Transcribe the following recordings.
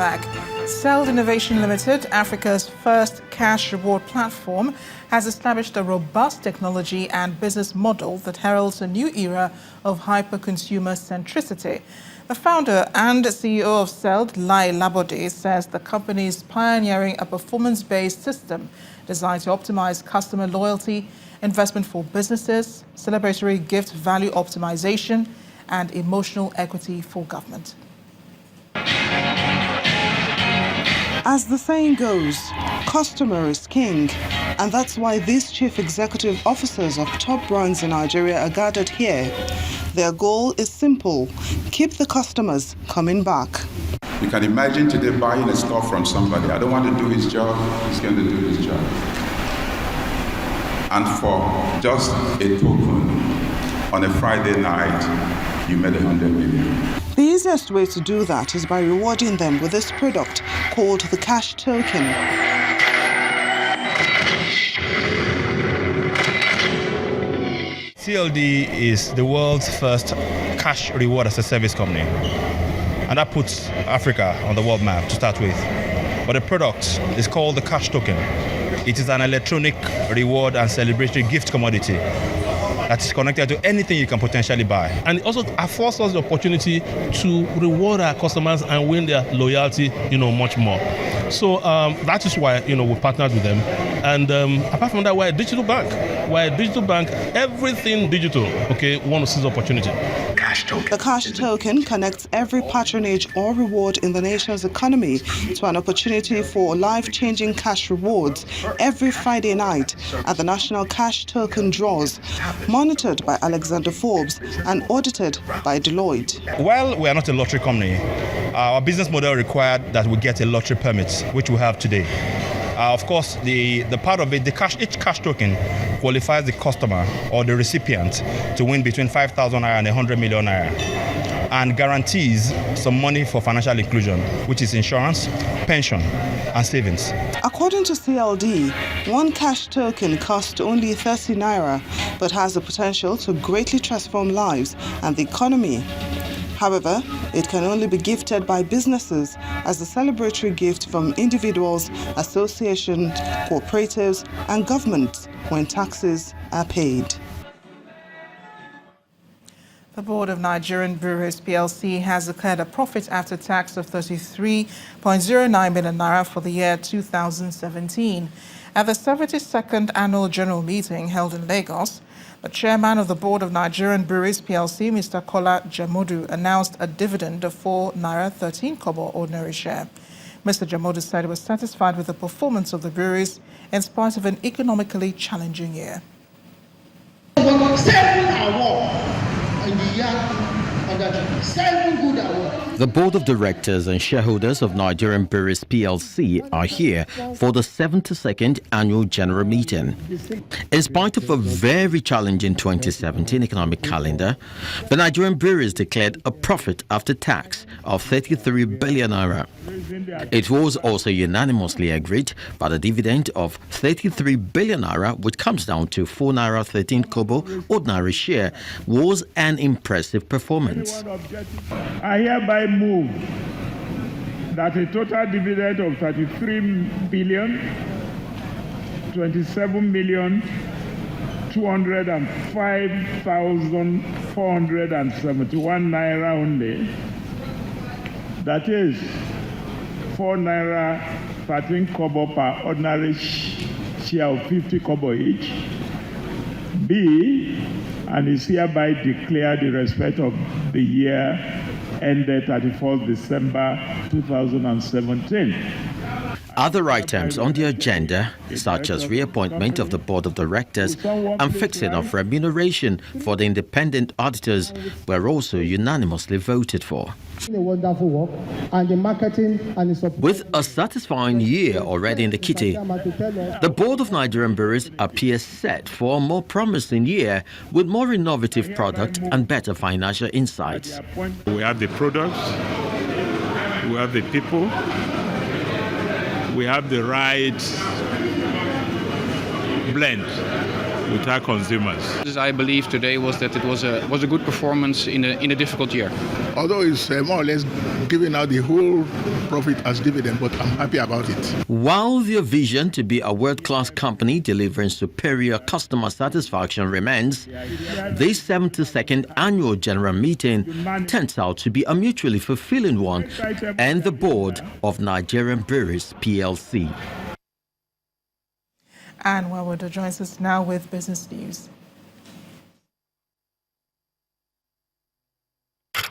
back. CeLD Innovation Limited, Africa's first cash reward platform, has established a robust technology and business model that heralds a new era of hyper-consumer centricity. The founder and CEO of CeLD, Lai Labode, says the company is pioneering a performance-based system designed to optimize customer loyalty, investment for businesses, celebratory gift value optimization, and emotional equity for government. As the saying goes, customer is king, and that's why these chief executive officers of top brands in Nigeria are gathered here. Their goal is simple: keep the customers coming back. You can imagine today buying a stuff from somebody. I don't want to do his job, he's going to do his job. And for just a token on a Friday night, you made 100 million. The easiest way to do that is by rewarding them with this product called the Cashtoken. CeLD is the world's first cash reward as a service company. And that puts Africa on the world map to start with. But the product is called the Cashtoken. It is an electronic reward and celebratory gift commodity that is connected to anything you can potentially buy. And it also affords us the opportunity to reward our customers and win their loyalty, much more. So that is why, we partnered with them. And apart from that, we're a digital bank. Everything digital, want to seize the opportunity. The Cashtoken connects every patronage or reward in the nation's economy to an opportunity for life-changing cash rewards every Friday night at the National Cashtoken Draws, monitored by Alexander Forbes and audited by Deloitte. While we are not a lottery company, our business model required that we get a lottery permit, which we have today. Of course, the part of it, each cash token qualifies the customer or the recipient to win between 5,000 naira and 100 million naira, and guarantees some money for financial inclusion, which is insurance, pension, and savings. According to CLD, one cash token costs only 30 naira, but has the potential to greatly transform lives and the economy. However, it can only be gifted by businesses as a celebratory gift from individuals, associations, cooperatives, and governments when taxes are paid. The board of Nigerian Breweries PLC has declared a profit after tax of 33.09 million naira for the year 2017. At the 72nd annual general meeting held in Lagos, the chairman of the board of Nigerian Breweries PLC, Mr. Kola Jamodu, announced a dividend of 4 naira 13 kobo ordinary share. Mr. Jamodu said he was satisfied with the performance of the breweries in spite of an economically challenging year. The Board of Directors and shareholders of Nigerian Breweries PLC are here for the 72nd Annual General Meeting. In spite of a very challenging 2017 economic calendar, the Nigerian Breweries declared a profit after tax of 33 billion naira. It was also unanimously agreed that a dividend of 33 billion naira, which comes down to 4 naira 13 kobo ordinary share, was an impressive performance. I hereby move that a total dividend of 33 billion 27,205,471 naira only, that is 4 naira 13 kobo per ordinary share of 50 kobo each, be and is hereby declared in respect of the year ended 31st December 2017. Other items on the agenda, such as reappointment of the Board of Directors and fixing of remuneration for the independent auditors, were also unanimously voted for. With a satisfying year already in the kitty, the Board of Nigerian Breweries appears set for a more promising year with more innovative product and better financial insights. We have the products, we have the people, we have the right blend with our consumers. I believe today was that it was a good performance in a difficult year. Although it's more or less giving out the whole profit as dividend, but I'm happy about it. While their vision to be a world-class company delivering superior customer satisfaction remains, this 72nd annual general meeting turns out to be a mutually fulfilling one, and the board of Nigerian Breweries PLC. And Wawodo joins us now with business news.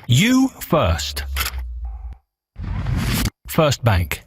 You first. First Bank.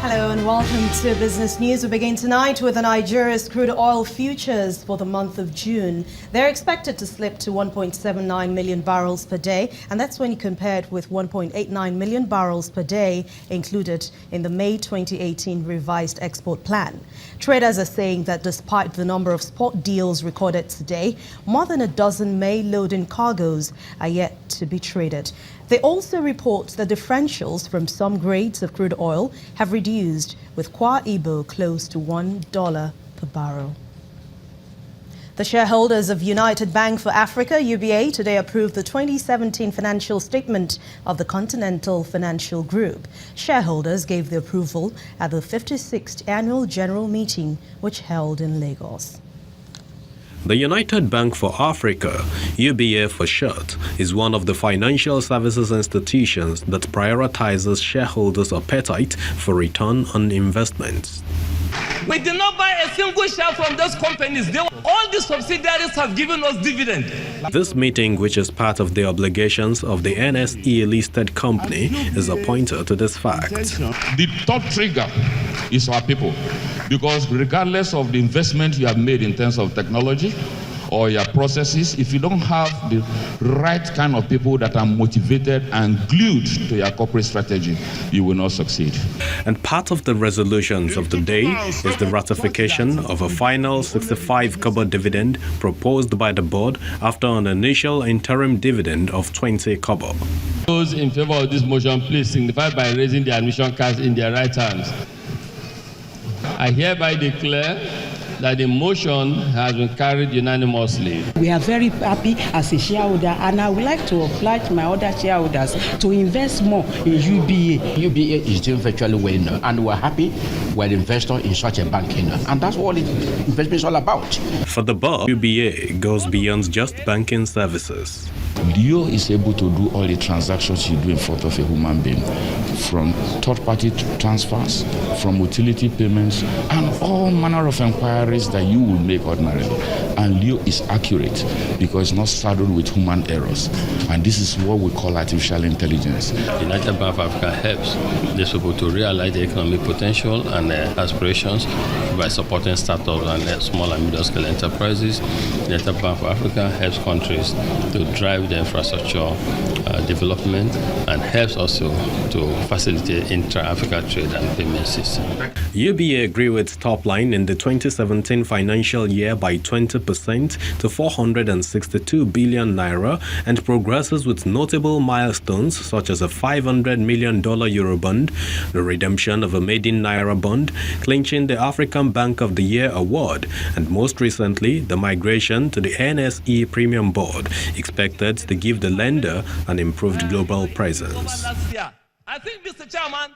Hello and welcome to Business News. We begin tonight with Nigeria's crude oil futures for the month of June. They're expected to slip to 1.79 million barrels per day, and that's when you compare it with 1.89 million barrels per day included in the May 2018 revised export plan. Traders are saying that despite the number of spot deals recorded today, more than a dozen May loading cargoes are yet to be traded. They also report that differentials from some grades of crude oil have reduced, with Kwa Ibo close to $1 per barrel. The shareholders of United Bank for Africa, UBA, today approved the 2017 financial statement of the Continental Financial Group. Shareholders gave the approval at the 56th annual general meeting, which held in Lagos. The United Bank for Africa, UBA for short, is one of the financial services institutions that prioritizes shareholders' appetite for return on investments. We did not buy a single share from those companies. All the subsidiaries have given us dividend. This meeting, which is part of the obligations of the NSE-listed company, is a pointer to this fact. The top trigger is our people, because regardless of the investment you have made in terms of technology or your processes, if you don't have the right kind of people that are motivated and glued to your corporate strategy, you will not succeed. And part of the resolutions of the day is the ratification of a final 65 kobo dividend proposed by the board after an initial interim dividend of 20 kobo. Those in favor of this motion, please signify by raising the admission cards in their right hands. I hereby declare that the motion has been carried unanimously. We are very happy as a shareholder, and I would like to oblige my other shareholders to invest more in UBA. UBA is doing virtually well now, and we're happy we're an investor in such a bank, and that's what investment is all about. For the board, UBA goes beyond just banking services. Leo is able to do all the transactions you do in front of a human being, from third-party transfers, from utility payments, and all manner of inquiries that you will make ordinarily. And Leo is accurate because it's not saddled with human errors. And this is what we call artificial intelligence. United Bank of Africa helps these people to realize the economic potential and aspirations by supporting startups and small and middle-scale enterprises. United Bank of Africa helps countries to drive the infrastructure development and helps also to facilitate intra-Africa trade and payment system. UBA grew its top line in the 2017 financial year by 20% to 462 billion naira and progresses with notable milestones such as a $500 million Eurobond, the redemption of a maiden naira bond, clinching the African Bank of the Year award, and most recently, the migration to the NSE Premium Board, expected to give the lender an improved global presence. I think, Mr. Chairman,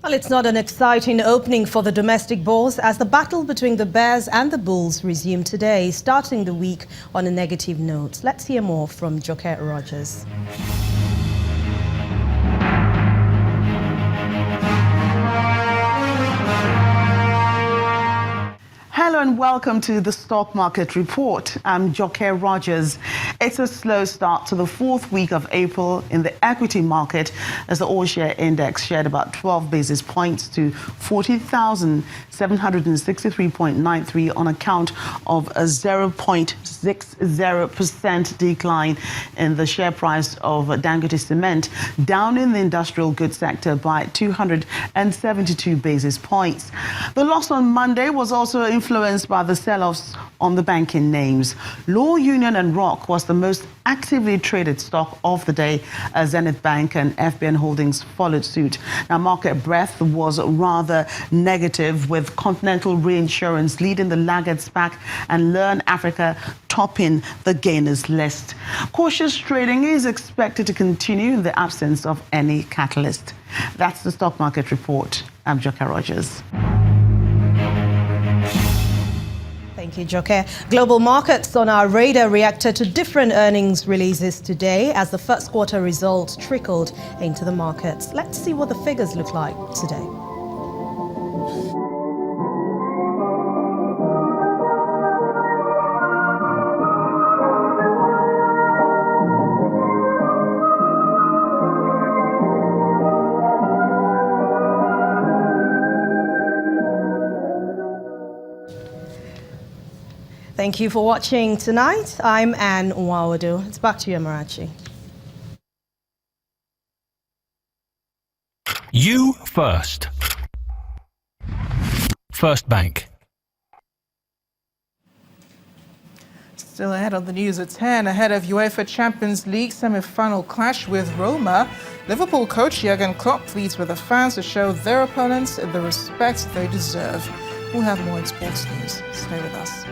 well, it's not an exciting opening for the domestic bourse as the battle between the bears and the bulls resumed today, starting the week on a negative note. Let's hear more from Joker Rogers. Hello and welcome to the Stock Market Report. I'm Joker Rogers. It's a slow start to the fourth week of April in the equity market as the all-share index shed about 12 basis points to 40,763.93 on account of a 0.60% decline in the share price of Dangote Cement, down in the industrial goods sector by 272 basis points. The loss on Monday was also influenced influenced by the sell-offs on the banking names. Law Union and Rock was the most actively traded stock of the day as Zenith Bank and FBN Holdings followed suit. Now, market breadth was rather negative, with Continental Reinsurance leading the laggards pack and Learn Africa topping the gainers list. Cautious trading is expected to continue in the absence of any catalyst. That's the stock market report. I'm Joke Rogers. Thank you, Joke. Global markets on our radar reacted to different earnings releases today as the first quarter results trickled into the markets. Let's see what the figures look like today. Thank you for watching tonight. I'm Anne Nwawadu. It's back to you, Amarachi. You first. First Bank. Still ahead on the news at 10, ahead of UEFA Champions League semi-final clash with Roma, Liverpool coach Jurgen Klopp pleads with the fans to show their opponents the respect they deserve. We'll have more in sports news. Stay with us.